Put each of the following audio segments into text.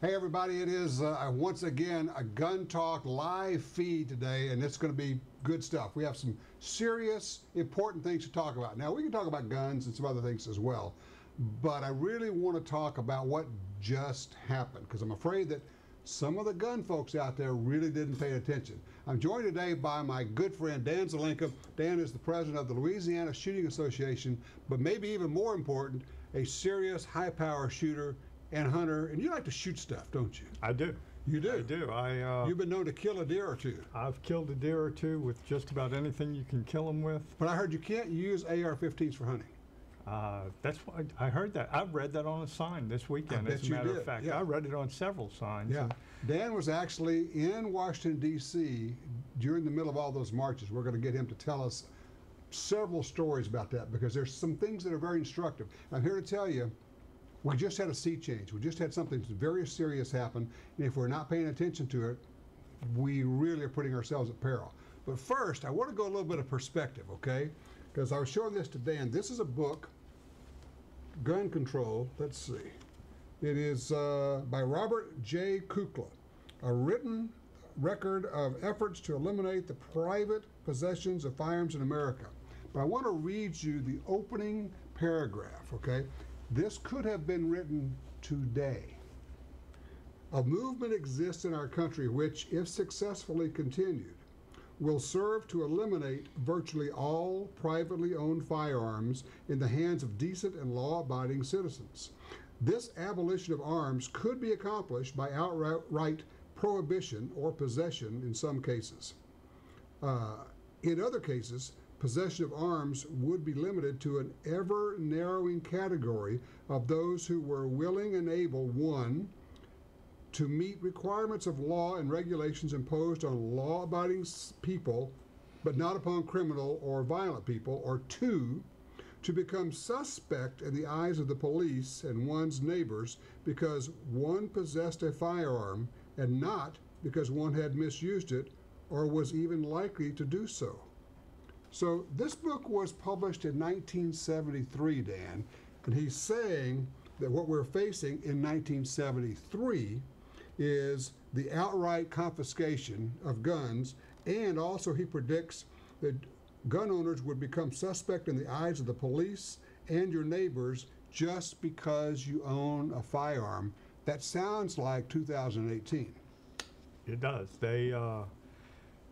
Hey everybody, it is once again a Gun Talk live feed today, and it's going to be good stuff. We have some serious, important things to talk about. Now, we can talk about guns and some other things as well, but I really want to talk about what just happened, because I'm afraid that some of the gun folks out there really didn't pay attention. I'm joined today by my good friend Dan Zelenka. Dan is the president of the Louisiana Shooting Association, but maybe even more important, a serious high-power shooter and hunter, and you like to shoot stuff, don't you? I do. You do? I do. You've been known to kill a deer or two. I've killed a deer or two with just about anything you can kill them with. But I heard you can't use AR-15s for hunting. That's why I heard that. I read that on a sign this weekend, as a matter of fact. Yeah. I read it on several signs. Yeah. Dan was actually in Washington, D.C. during the middle of all those marches. We're going to get him to tell us several stories about that, because there's some things that are very instructive. I'm here to tell you, we just had a sea change. We just had something very serious happen, and if we're not paying attention to it, we really are putting ourselves at peril. But first, I want to go a little bit of perspective, okay? Because I was showing this to Dan. This is a book, Gun Control. Let's see. It is by Robert J. Kukla, a written record of efforts to eliminate the private possessions of firearms in America. But I want to read you the opening paragraph, okay? This could have been written today. A movement exists in our country which, if successfully continued, will serve to eliminate virtually all privately owned firearms in the hands of decent and law-abiding citizens. This abolition of arms could be accomplished by outright prohibition or possession in some cases. In other cases, possession of arms would be limited to an ever-narrowing category of those who were willing and able, one, to meet requirements of law and regulations imposed on law-abiding people, but not upon criminal or violent people, or two, to become suspect in the eyes of the police and one's neighbors because one possessed a firearm and not because one had misused it or was even likely to do so. So this book was published in 1973, Dan, and he's saying that what we're facing in 1973 is the outright confiscation of guns, and also he predicts that gun owners would become suspect in the eyes of the police and your neighbors just because you own a firearm. That sounds like 2018. It does. They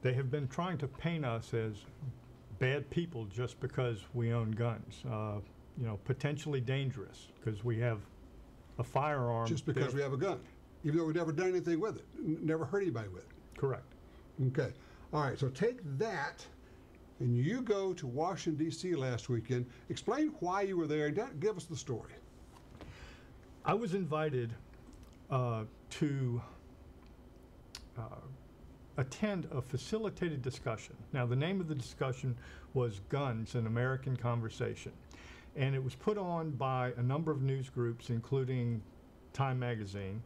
have been trying to paint us as bad people just because we own guns. Potentially dangerous because we have a firearm. Just because we have a gun, even though we've never done anything with it, never hurt anybody with it. Correct. Okay. All right. So take that, and you go to Washington, D.C. last weekend. Explain why you were there, and give us the story. I was invited to attend a facilitated discussion. Now, the name of the discussion was Guns, an American Conversation. And it was put on by a number of news groups, including Time Magazine.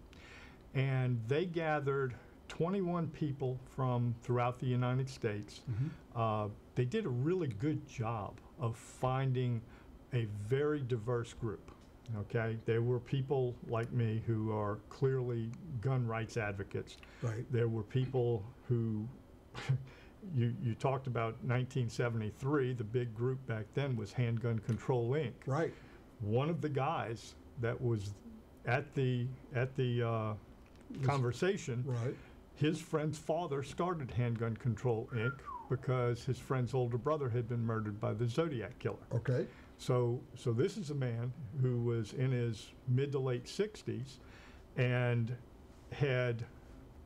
And they gathered 21 people from throughout the United States. Mm-hmm. They did a really good job of finding a very diverse group. Okay, there were people like me who are clearly gun rights advocates. Right. There were people who, you talked about 1973. The big group back then was Handgun Control Inc. Right. One of the guys that was at the conversation, right, his friend's father started Handgun Control Inc. because his friend's older brother had been murdered by the Zodiac killer. Okay. So this is a man who was in his mid to late 60s and had,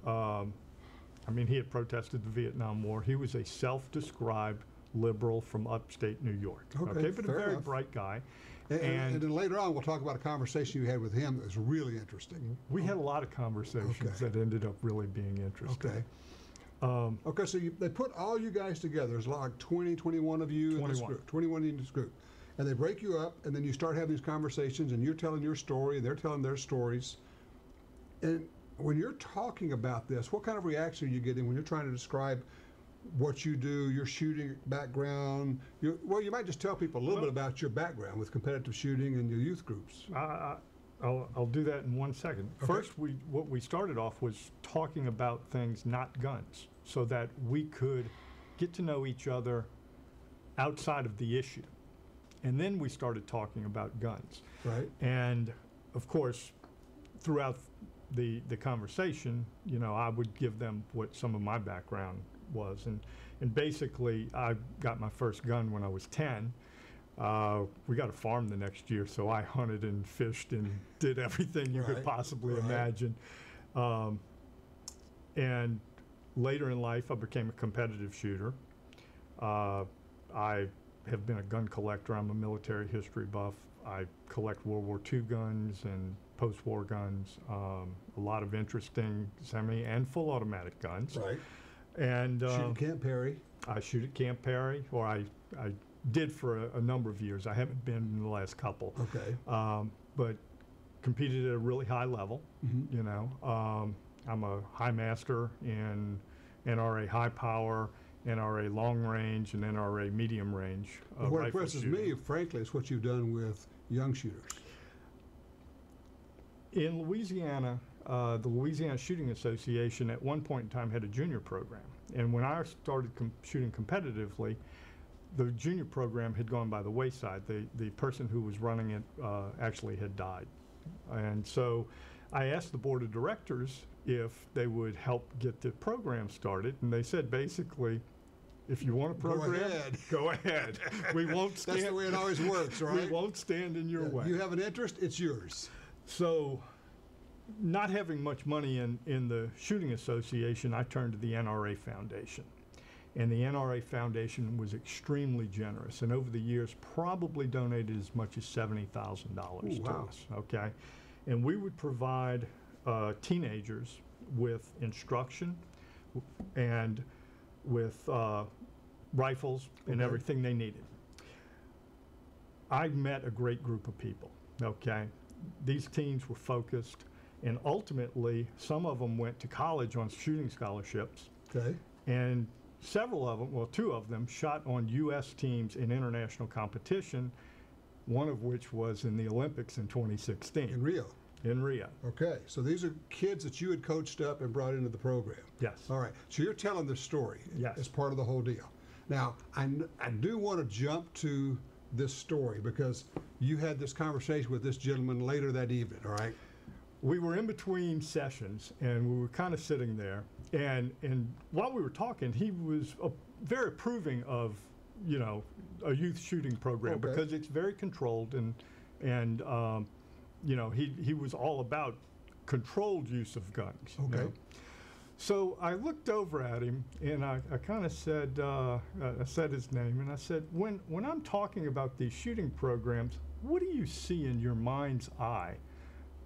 he had protested the Vietnam War. He was a self-described liberal from upstate New York. Okay, but a very bright guy. And then later on, we'll talk about a conversation you had with him that was really interesting. We had a lot of conversations that ended up really being interesting. Okay. So they put all you guys together. There's like 20, 21 of you in this group. 21 in this group. And they break you up, and then you start having these conversations, and you're telling your story, and they're telling their stories. And when you're talking about this, what kind of reaction are you getting when you're trying to describe what you do, your shooting background? You might just tell people a little bit about your background with competitive shooting and your youth groups. I'll do that in 1 second. Okay. First, what we started off was talking about things not guns, so that we could get to know each other outside of the issue. And then we started talking about guns. Right. And of course, throughout the conversation, you know, I would give them what some of my background was. And basically, I got my first gun when I was 10. We got a farm the next year, so I hunted and fished and did everything you could possibly imagine. And later in life, I became a competitive shooter. I have been a gun collector. I'm a military history buff. I collect World War II guns and post-war guns, a lot of interesting semi and full automatic guns. Right. And Shoot at Camp Perry. I shoot at Camp Perry, or I did for a number of years. I haven't been in the last couple. Okay. But competed at a really high level. Mm-hmm. You know, I'm a high master in NRA high power, NRA long range, and NRA medium range. What rifle impresses shooting. me, frankly, is what you've done with young shooters. In Louisiana, the Louisiana Shooting Association at one point in time had a junior program. And when I started shooting competitively, the junior program had gone by the wayside. The person who was running it actually had died. And so I asked the board of directors if they would help get the program started. And they said, basically, if you want a program, go ahead. We won't stand. That's the way it always works, right? We won't stand in your way. You have an interest, it's yours. So, not having much money in the Shooting Association, I turned to the NRA Foundation. And the NRA Foundation was extremely generous, and over the years probably donated as much as $70,000 to us, okay? And we would provide teenagers with instruction and with rifles and everything they needed. I met a great group of people, okay? These teens were focused, and ultimately some of them went to college on shooting scholarships. Okay. And several of them, well, 2 of them, shot on U.S. teams in international competition, one of which was in the Olympics in 2016. In Rio. In Rio. Okay, so these are kids that you had coached up and brought into the program. Yes. All right, so you're telling the story as part of the whole deal. Now, I do want to jump to this story because you had this conversation with this gentleman later that evening, all right? We were in between sessions, and we were kind of sitting there, and while we were talking, he was very approving of, you know, a youth shooting program because it's very controlled, and you know, he was all about controlled use of guns. Okay. You know? So I looked over at him, and I kind of said, I said his name, and I said, when I'm talking about these shooting programs, what do you see in your mind's eye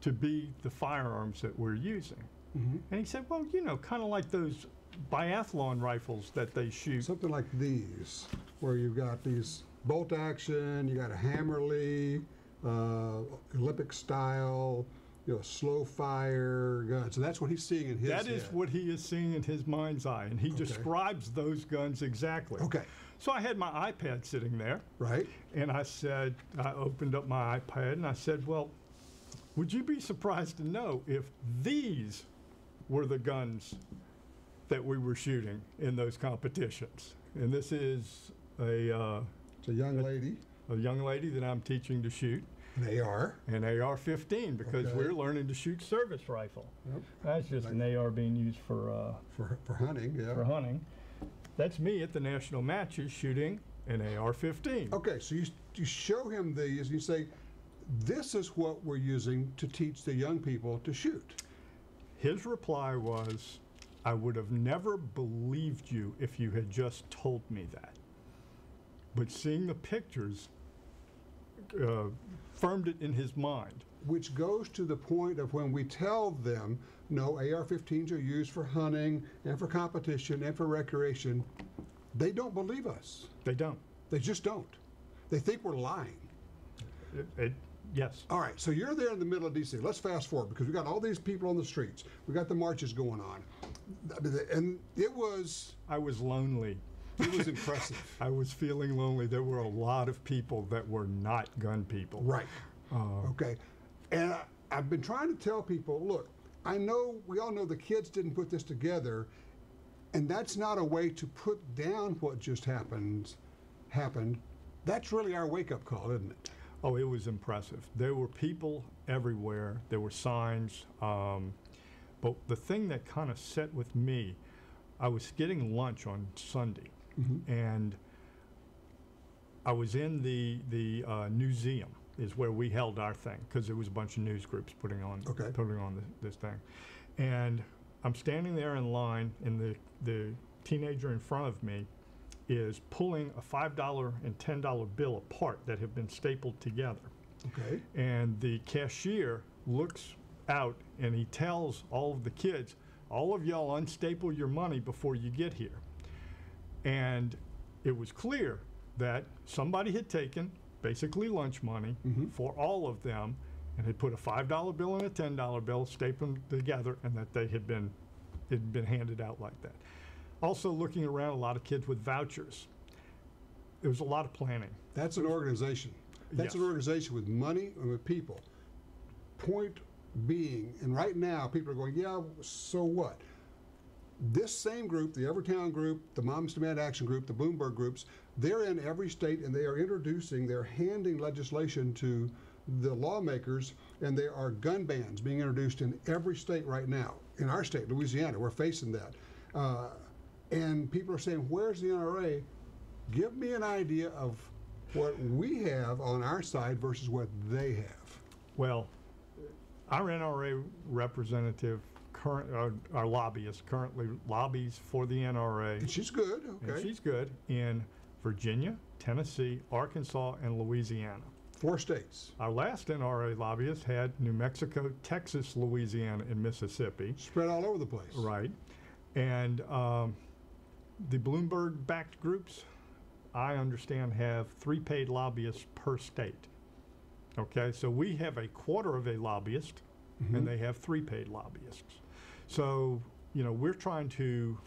to be the firearms that we're using? Mm-hmm. And he said, well, you know, kind of like those biathlon rifles that they shoot. Something like these, where you've got these bolt action, you got a Hammerly, Olympic style, you know, slow fire guns. So that's what he's seeing in his head. That is what he is seeing in his mind's eye, and he describes those guns exactly. Okay. So I had my iPad sitting there. Right. And I said, I opened up my iPad and I said, well, would you be surprised to know if these were the guns that we were shooting in those competitions? And this is it's a young lady. A young lady that I'm teaching to shoot. An AR. An AR-15, because we're learning to shoot service rifle. Yep. That's just an AR being used for hunting, yeah. For hunting. That's me at the national matches shooting an AR-15. Okay, so you show him these, and you say, this is what we're using to teach the young people to shoot. His reply was, I would have never believed you if you had just told me that. But seeing the pictures firmed it in his mind. Which goes to the point of when we tell them, no, AR-15s are used for hunting and for competition and for recreation, they don't believe us. They don't. They just don't. They think we're lying. Yes. All right, so you're there in the middle of D.C. Let's fast forward, because we got all these people on the streets. We got the marches going on. And it was... I was lonely. It was impressive. I was feeling lonely. There were a lot of people that were not gun people. Right. Okay. And I've been trying to tell people, look, I know we all know the kids didn't put this together, and that's not a way to put down what just happened. That's really our wake-up call, isn't it? Oh, it was impressive. There were people everywhere. There were signs. But the thing that kind of set with me, I was getting lunch on Sunday, and I was in the museum is where we held our thing, because there was a bunch of news groups putting on this thing. And I'm standing there in line, and the teenager in front of me is pulling a $5 and $10 bill apart that have been stapled together. Okay. And the cashier looks out and he tells all of the kids, all of y'all unstaple your money before you get here. And it was clear that somebody had taken basically lunch money for all of them and had put a $5 bill and a $10 bill, stapled them together, and that it had been handed out like that. Also looking around, a lot of kids with vouchers. There was a lot of planning. That's an organization. That's an organization with money and with people. Point being, and right now people are going, yeah, so what? This same group, the Evertown group, the Moms Demand Action group, the Bloomberg groups, they're in every state, and they are they're handing legislation to the lawmakers, and there are gun bans being introduced in every state right now. In our state, Louisiana, we're facing that. And people are saying, where's the NRA? Give me an idea of what we have on our side versus what they have. Well, our NRA representative, our lobbyist, currently lobbies for the NRA. And she's good, okay. And she's good in Virginia, Tennessee, Arkansas, and Louisiana. 4 states. Our last NRA lobbyist had New Mexico, Texas, Louisiana, and Mississippi. Spread all over the place. Right. And the Bloomberg-backed groups, I understand, have 3 paid lobbyists per state. Okay, so we have a quarter of a lobbyist, and they have 3 paid lobbyists. So, you know, we're trying to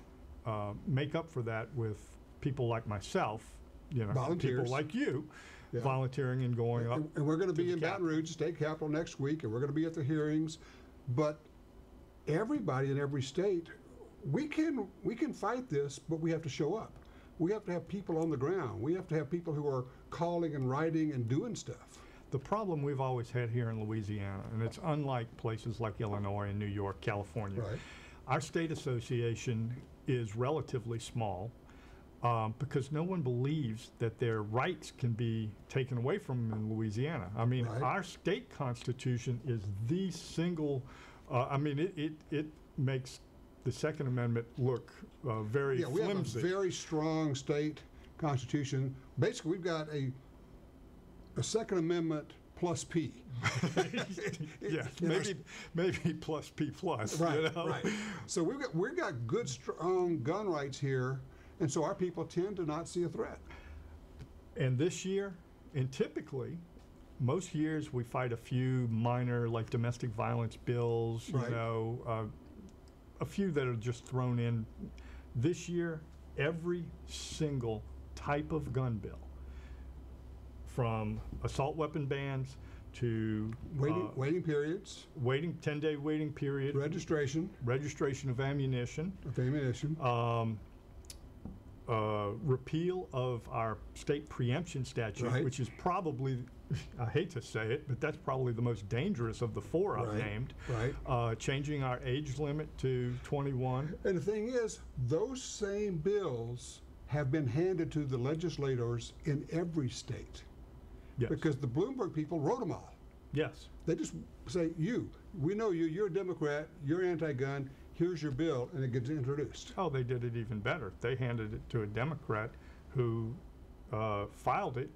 make up for that with people like myself, you know, volunteers. People like you, volunteering and going up. And we're going to be in Baton Rouge State Capitol next week, and we're going to be at the hearings. But everybody in every state, we can fight this, but we have to show up. We have to have people on the ground. We have to have people who are calling and writing and doing stuff. The problem we've always had here in Louisiana, and it's unlike places like Illinois and New York, California. Right. Our state association is relatively small because no one believes that their rights can be taken away from them in Louisiana. I mean, our state constitution is the single, I mean, it makes the Second Amendment look very flimsy. We have a very strong state constitution. Basically, we've got a Second Amendment plus P. Yes, maybe plus P plus. Right, you know? right. So we've got good, strong gun rights here, and so our people tend to not see a threat. And this year, and typically, most years we fight a few minor, like domestic violence bills, you know, a few that are just thrown in. This year, every single type of gun bill, from assault weapon bans to waiting periods, 10-day waiting period, registration of ammunition, repeal of our state preemption statute, which is probably, I hate to say it, but that's probably the most dangerous of the 4 I've named. Changing our age limit to 21. And the thing is, those same bills have been handed to the legislators in every state. Yes. Because the Bloomberg people wrote them all. Yes. They just say, we know you're a Democrat, you're anti-gun, here's your bill, and it gets introduced. Oh, they did it even better. They handed it to a Democrat who filed it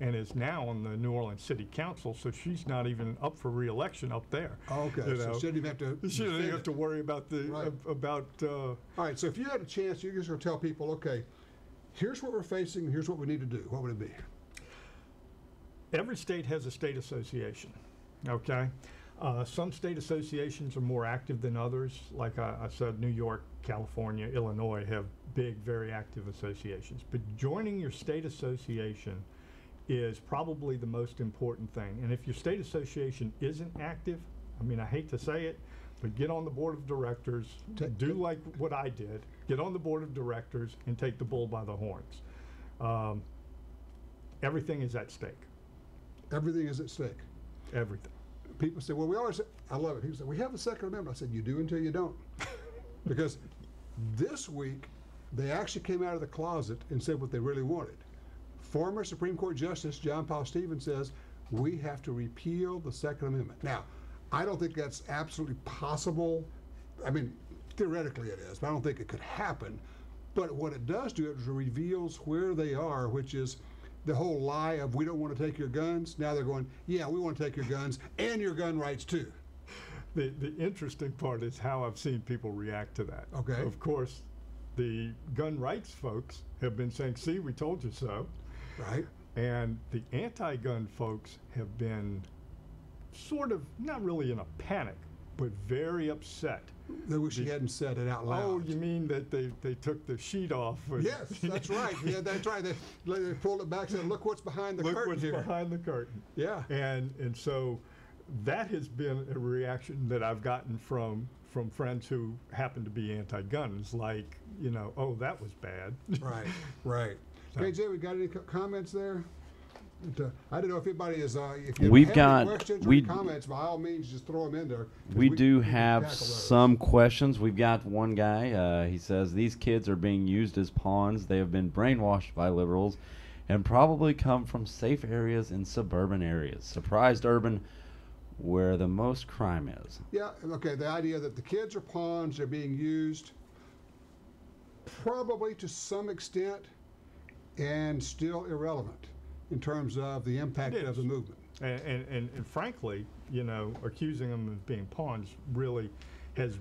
and is now on the New Orleans City Council, so she's not even up for re-election up there. Okay, so she didn't even have to worry about the All right, so if you had a chance, you're just going to tell people, okay, here's what we're facing, here's what we need to do. What would it be? Every state has a state association, okay? Some state associations are more active than others. Like I said, New York, California, Illinois have big, very active associations. But joining your state association is probably the most important thing. And if your state association isn't active, I mean, I hate to say it, but get on the board of directors, do like what I did, get on the board of directors and take the bull by the horns. Everything is at stake. Everything is at stake. Everything. People say, well, we always say, I love it. People say, we have the Second Amendment. I said, you do until you don't. Because this week, they actually came out of the closet and said what they really wanted. Former Supreme Court Justice John Paul Stevens says, we have to repeal the Second Amendment. Now, I don't think that's absolutely possible. I mean, theoretically it is, but I don't think it could happen. But what it does do, it reveals where they are, which is the whole lie of we don't want to take your guns. Now they're going, yeah, we want to take your guns and your gun rights too. The interesting part is how I've seen people react to that. Okay. Of course, the gun rights folks have been saying, see, we told you so. Right. And the anti-gun folks have been sort of, not really in a panic, but very upset. They wish he hadn't said it out loud. Oh, you mean that they took the sheet off? Yes, that's right. Yeah, that's right. They pulled it back and said, look what's behind the curtain here. Look what's behind the curtain. Yeah. And so that has been a reaction that I've gotten from friends who happen to be anti-gun. It's like, you know, oh, that was bad. Right, right. KJ, we got any comments there? I don't know if anybody is, if you have any questions or comments, by all means, just throw them in there. We do have some questions. We've got one guy. He says, these kids are being used as pawns. They have been brainwashed by liberals and probably come from safe areas in suburban areas. Surprised urban where the most crime is. Yeah, okay, the idea that the kids are pawns, they're being used probably to some extent and still irrelevant in terms of the impact of the movement. And frankly, you know, accusing them of being pawns really has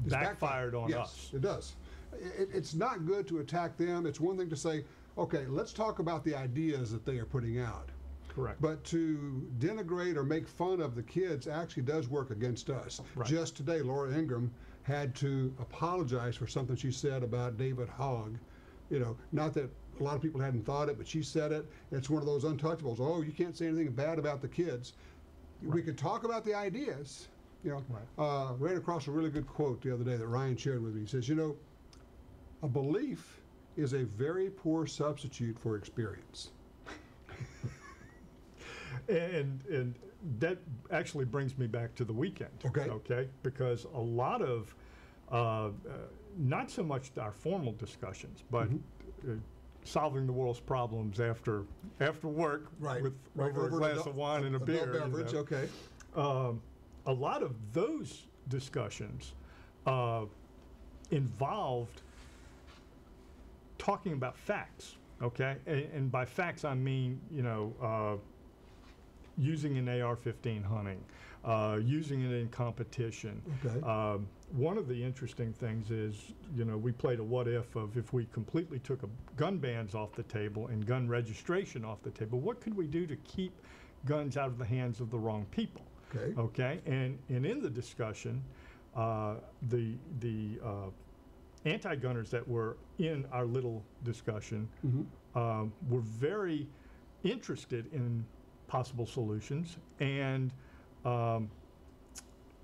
backfired on us. Yes, it does. It's not good to attack them. It's one thing to say, okay, let's talk about the ideas that they are putting out. Correct. But to denigrate or make fun of the kids actually does work against us. Right. Just today, Laura Ingraham had to apologize for something she said about David Hogg. You know, not that a lot of people hadn't thought it, but she said it. It's one of those untouchables. Oh, you can't say anything bad about the kids. Right. We could talk about the ideas. You know, right. Ran across a really good quote the other day that Ryan shared with me. He says, you know, a belief is a very poor substitute for experience. And that actually brings me back to the weekend. Okay. Okay, because a lot of, not so much our formal discussions, but solving the world's problems after work, right. with right. over a glass of wine and a beer. Beverage, you know. Okay. A lot of those discussions involved talking about facts. Okay, and by facts I mean, you know, using an AR-15 hunting, using it in competition. Okay. One of the interesting things is, you know, we played a what if we completely took gun bans off the table and gun registration off the table, what could we do to keep guns out of the hands of the wrong people? Okay. Okay. And in the discussion, the anti-gunners that were in our little discussion were very interested in possible solutions, and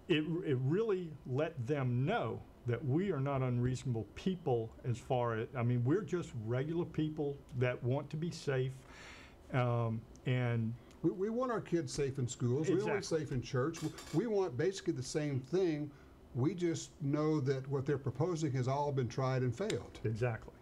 it really let them know that we are not unreasonable people as far as, I mean, we're just regular people that want to be safe, and we want our kids safe in schools. Exactly. We want them safe in church. We want basically the same thing. We just know that what they're proposing has all been tried and failed. Exactly.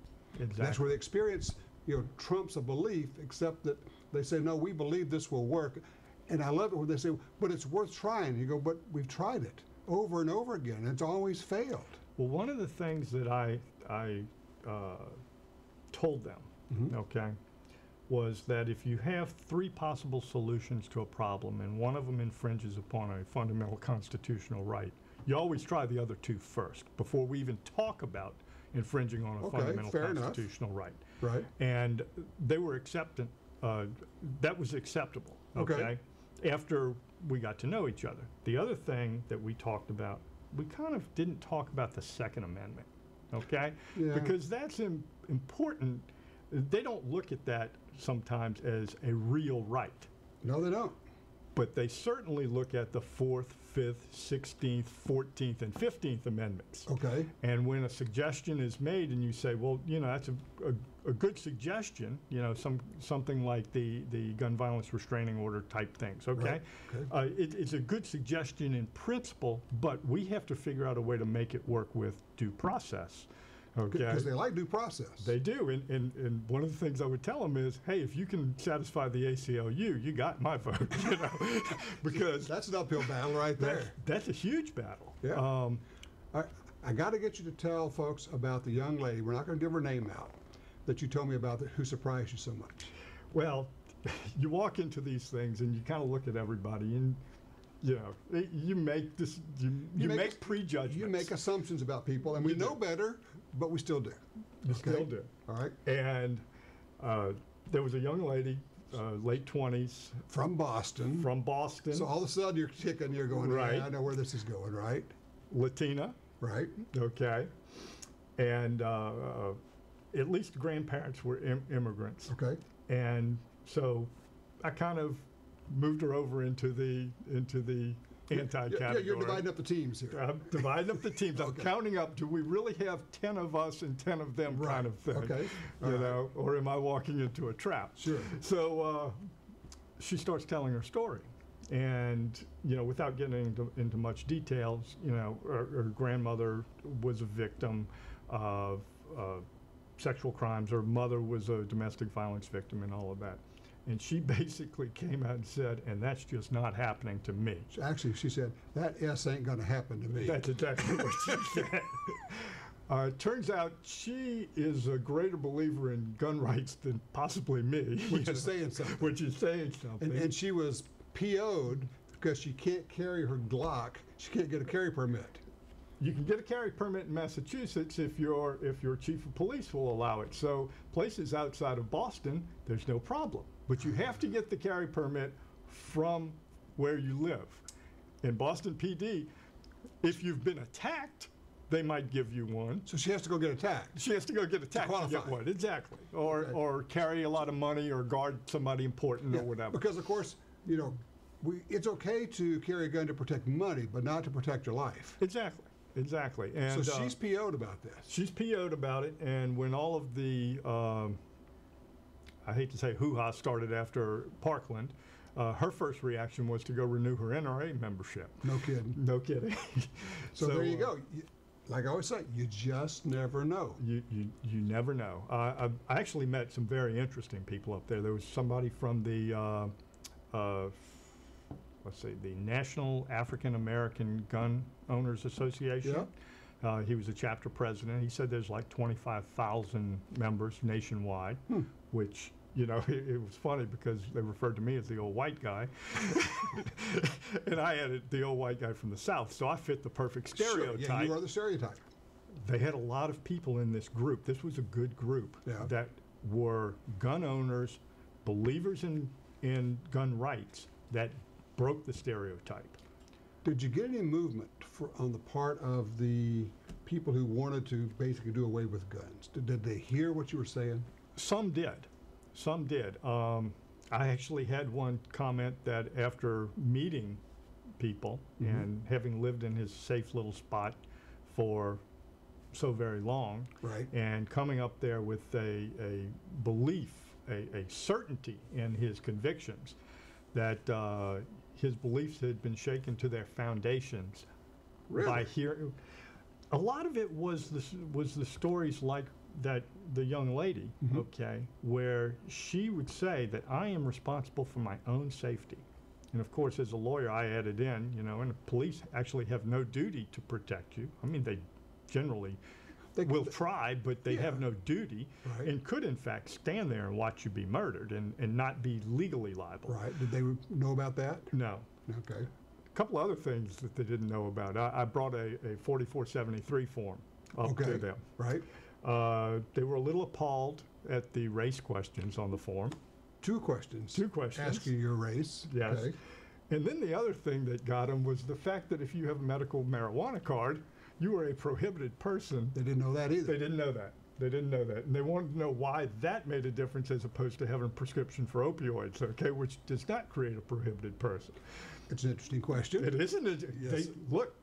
That's where the experience, you know, trumps a belief, except that they say, no, we believe this will work. And I love it when they say, but it's worth trying. You go, but we've tried it over and over again, and it's always failed. Well, one of the things that I told them, okay, was that if you have 3 possible solutions to a problem and one of them infringes upon a fundamental constitutional right, you always try the other 2 first before we even talk about infringing on a fundamental constitutional right. Right. And they were acceptant. That was acceptable. Okay. After we got to know each other. The other thing that we talked about, we kind of didn't talk about the Second Amendment. Okay. Yeah. Because that's important. They don't look at that sometimes as a real right. No, they don't. but they certainly look at the 4th, 5th, 16th, 14th, and 15th Amendments. Okay. And when a suggestion is made and you say, well, you know, that's a good suggestion, you know, something like the gun violence restraining order type things, okay? Right. Okay. It's a good suggestion in principle, but we have to figure out a way to make it work with due process. Okay. Because they like due process. They do, and one of the things I would tell them is, hey, if you can satisfy the ACLU, you got my vote, you know, because that's an uphill battle right there. That's a huge battle. Yeah. I got to get you to tell folks about the young lady. We're not going to give her name out. That you told me about who surprised you so much. Well, you walk into these things and you kind of look at everybody and. You know, you make this. You make prejudgments. You make assumptions about people, and we know better, but we still do. You still do. All right. And there was a young lady, late 20s, from Boston. From Boston. So all of a sudden you're kicking. You're going. Right. Yeah, I know where this is going. Right. Latina. Right. Okay. And at least grandparents were immigrants. Okay. And so I kind of moved her over into the anti-category. Yeah, you're dividing up the teams here. I'm dividing up the teams. Okay. I'm counting up. Do we really have 10 of us and 10 of them kind of thing? Okay. You know, or am I walking into a trap? Sure. So she starts telling her story. And, you know, without getting into much details, you know, her grandmother was a victim of sexual crimes. Her mother was a domestic violence victim and all of that. And she basically came out and said, and that's just not happening to me. Actually, she said, that S ain't going to happen to me. That's exactly what she said. It turns out she is a greater believer in gun rights than possibly me. Which is saying something. Which is saying something. And she was PO'd because she can't carry her Glock. She can't get a carry permit. You can get a carry permit in Massachusetts if your chief of police will allow it. So places outside of Boston, there's no problem. But you have to get the carry permit from where you live. In Boston PD, if you've been attacked, they might give you one. So she has to go get attacked. She has to go get attacked to get one, exactly. Or carry a lot of money or guard somebody important or whatever. Because of course, you know, it's okay to carry a gun to protect money, but not to protect your life. Exactly. Exactly. And so she's PO'd about this. She's PO'd about it, and when all of the, I hate to say hoo-ha started after Parkland, her first reaction was to go renew her NRA membership. No kidding. No kidding. So there you go. Like I always say, you just never know. You never know. I actually met some very interesting people up there. There was somebody from the, let's see, the National African American Gun Owners Association. Yeah. He was a chapter president. He said there's like 25,000 members nationwide, which, you know, it was funny because they referred to me as the old white guy. And I had the old white guy from the South, so I fit the perfect stereotype. Sure. Yeah, you are the stereotype. They had a lot of people in this group. This was a good group that were gun owners, believers in gun rights, that broke the stereotype. Did you get any movement on the part of the people who wanted to basically do away with guns? Did they hear what you were saying? Some did. Some did. I actually had one comment that after meeting people and having lived in his safe little spot for so very long, and coming up there with a belief, a certainty in his convictions, that his beliefs had been shaken to their foundations by hearing. A lot of it was the stories like that, the young lady, where she would say that I am responsible for my own safety. And of course, as a lawyer, I added in, you know, and the police actually have no duty to protect you. I mean, they generally will try, but they have no duty, and could in fact stand there and watch you be murdered and not be legally liable. Right. Did they know about that? No. Okay. A couple other things that they didn't know about. I brought a 4473 form up to them. Right. They were a little appalled at the race questions on the form. Two questions. Two questions. Asking your race. Yes. Okay. And then the other thing that got them was the fact that if you have a medical marijuana card, you are a prohibited person. They didn't know that either. They didn't know that. They didn't know that, and they wanted to know why that made a difference as opposed to having a prescription for opioids, okay, which does not create a prohibited person. It's an interesting question. It isn't. Yes. They look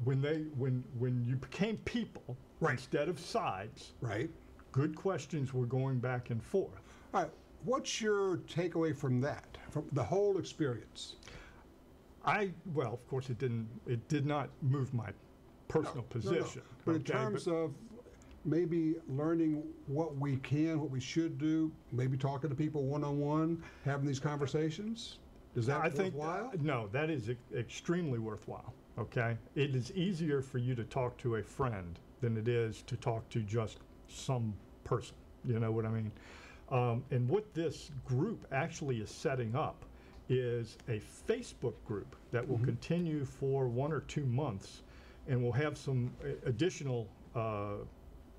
when you became people Right. instead of sides. Right. Good questions were going back and forth. All right. What's your takeaway from that, from the whole experience? Well, of course, it did not move my personal position. But in okay, terms of maybe learning what we can, what we should do, maybe talking to people one-on-one, having these conversations, is that I think worthwhile? no, that is extremely worthwhile. Okay, it is easier for you to talk to a friend than it is to talk to just some person. You know what I mean? And what this group actually is setting up is a Facebook group that will continue for 1 or 2 months, and we'll have some additional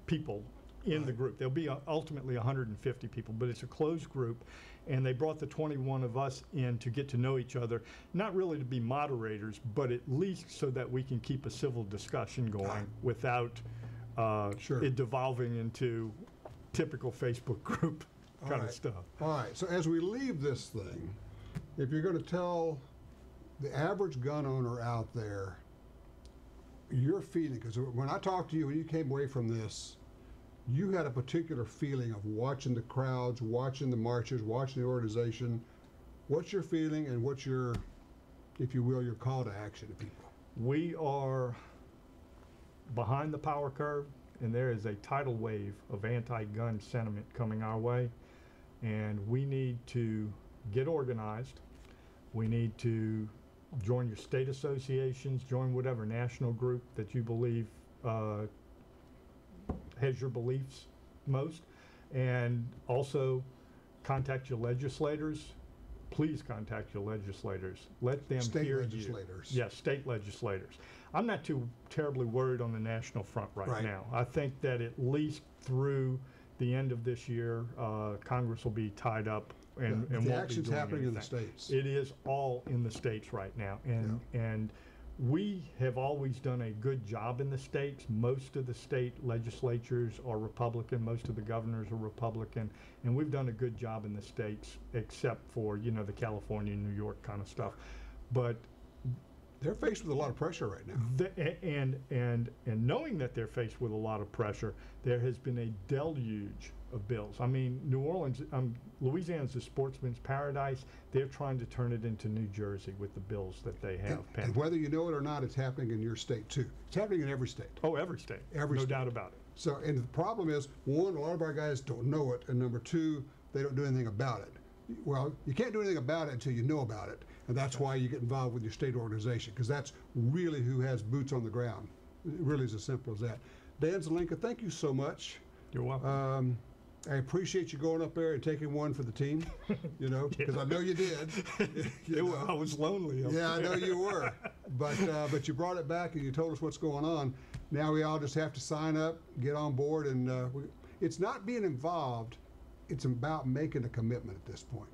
people in the group. There'll be ultimately 150 people, but it's a closed group, and they brought the 21 of us in to get to know each other, not really to be moderators, but at least so that we can keep a civil discussion going without it devolving into typical Facebook group kind of stuff. All right, so as we leave this thing, if you're going to tell the average gun owner out there your feeling, because when I talked to you, when you came away from this, you had a particular feeling of watching the crowds, watching the marches, watching the organization. What's your feeling, and what's your, if you will, your call to action to people? We are behind the power curve, and there is a tidal wave of anti-gun sentiment coming our way, and we need to get organized. We need to join your state associations, join whatever national group that you believe has your beliefs most, and also contact your legislators. Please contact your legislators. Let them State hear legislators. you. Yes, state legislators. I'm not too terribly worried on the national front right now. I think that at least through the end of this year, Congress will be tied up and the won't action's be doing happening in the anything. states. It is all in the states right now, and we have always done a good job in the states. Most of the state legislatures are Republican. Most of the governors are Republican, and we've done a good job in the states, except for the California, New York kind of stuff. But they're faced with a lot of pressure right now. And knowing that they're faced with a lot of pressure, there has been a deluge of bills. I mean, New Orleans, Louisiana's a sportsman's paradise. They're trying to turn it into New Jersey with the bills that they have pending. And whether you know it or not, it's happening in your state too. It's happening in every state. Oh, every state. Every no state. doubt about it. So, and the problem is, one, a lot of our guys don't know it, and number two, they don't do anything about it. Well, you can't do anything about it until you know about it, and that's why you get involved with your state organization, because that's really who has boots on the ground. It really is as simple as that. Dan Zelenka, thank you so much. You're welcome. I appreciate you going up there and taking one for the team, because I know you did. I was lonely. I know you were, but you brought it back and you told us what's going on. Now we all just have to sign up, get on board, and it's not being involved. It's about making a commitment at this point.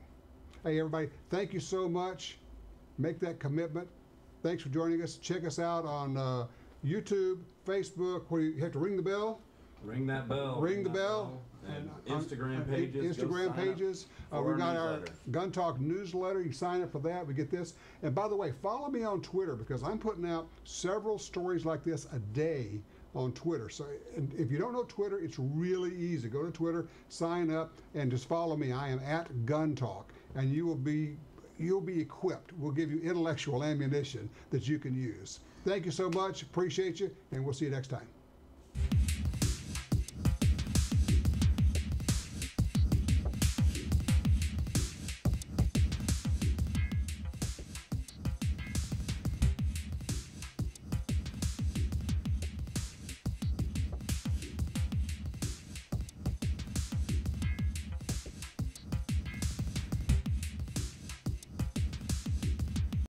Hey, everybody, thank you so much. Make that commitment. Thanks for joining us. Check us out on YouTube, Facebook. Where you have to ring the bell. Ring that bell. Ring the bell. And Instagram pages. Instagram pages. We've got our Gun Talk newsletter. You sign up for that. We get this. And by the way, follow me on Twitter, because I'm putting out several stories like this a day on Twitter. So and if you don't know Twitter, it's really easy. Go to Twitter, sign up, and just follow me. I am at Gun Talk, and you'll be equipped. We'll give you intellectual ammunition that you can use. Thank you so much. Appreciate you, and we'll see you next time.